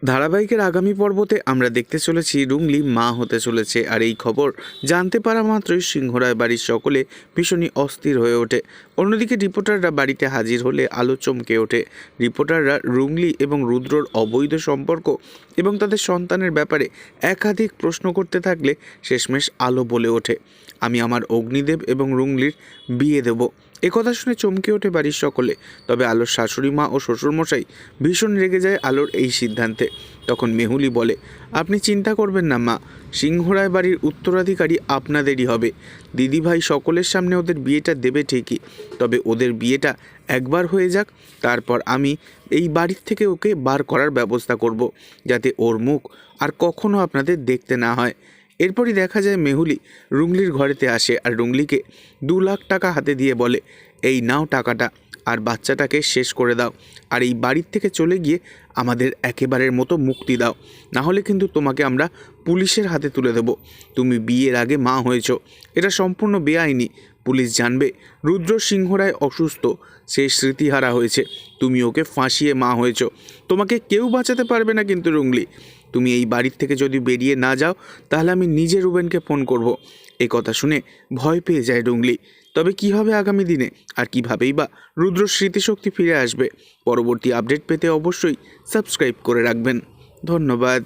ধারাবাহিকের আগামী পর্বতে আমরা দেখতে চলেছি রুংলি মা হতে চলেছে। আর এই খবর জানতে পারা মাত্রই সিংহরায় বাড়ির সকলে ভীষণই অস্থির হয়ে ওঠে। অন্যদিকে রিপোর্টাররা বাড়িতে হাজির হলে আলো চমকে ওঠে। রিপোর্টাররা রুংলি এবং রুদ্রর অবৈধ সম্পর্ক এবং তাদের সন্তানের ব্যাপারে একাধিক প্রশ্ন করতে থাকলে শেষমেশ আলো বলে ওঠে, আমি আমার অগ্নিদেব এবং রুংলির বিয়ে দেব। একথা শুনে চমকে ওঠে বাড়ির সকলে। তবে আলোর শাশুড়ি মা ও শ্বশুরমশাই ভীষণ রেগে যায় আলোর এই সিদ্ধান্তে। তখন মেহুলি বলে, আপনি চিন্তা করবেন না মা, সিংহরায় বাড়ির উত্তরাধিকারী আপনাদেরই হবে। দিদিভাই সকলের সামনে ওদের বিয়েটা দেবে ঠিকই, তবে ওদের বিয়েটা একবার হয়ে যাক, তারপর আমি এই বাড়ির থেকে ওকে বার করার ব্যবস্থা করব, যাতে ওর মুখ আর কখনো আপনাদের দেখতে না হয়। এরপরই দেখা যায় মেহুলি রুংলির ঘরেতে আসে আর রুংলিকে 2 লাখ টাকা হাতে দিয়ে বলে, এই নাও টাকাটা, আর বাচ্চাটাকে শেষ করে দাও, আর এই বাড়ির থেকে চলে গিয়ে আমাদের একেবারের মতো মুক্তি দাও, না হলে কিন্তু তোমাকে আমরা পুলিশের হাতে তুলে দেব। তুমি বিয়ের আগে মা হয়েছ, এটা সম্পূর্ণ বেআইনি। পুলিশ জানবে রুদ্র সিংহরায় অসুস্থ, সে স্মৃতিহারা হয়েছে, তুমি ওকে ফাঁসিয়ে মা হয়েছ। তোমাকে কেউ বাঁচাতে পারবে না কিন্তু রুংলি। তুমি এই বাড়ির থেকে যদি বেরিয়ে না যাও, তাহলে আমি নিজে রুবেনকে ফোন করব। এই কথা শুনে ভয় পেয়ে যায় রুংলি। তবে কি হবে আগামী দিনে, আর কিভাবেই বা রুদ্র স্মৃতিশক্তি ফিরে আসবে, পরবর্তী আপডেট পেতে অবশ্যই সাবস্ক্রাইব করে রাখবেন। ধন্যবাদ।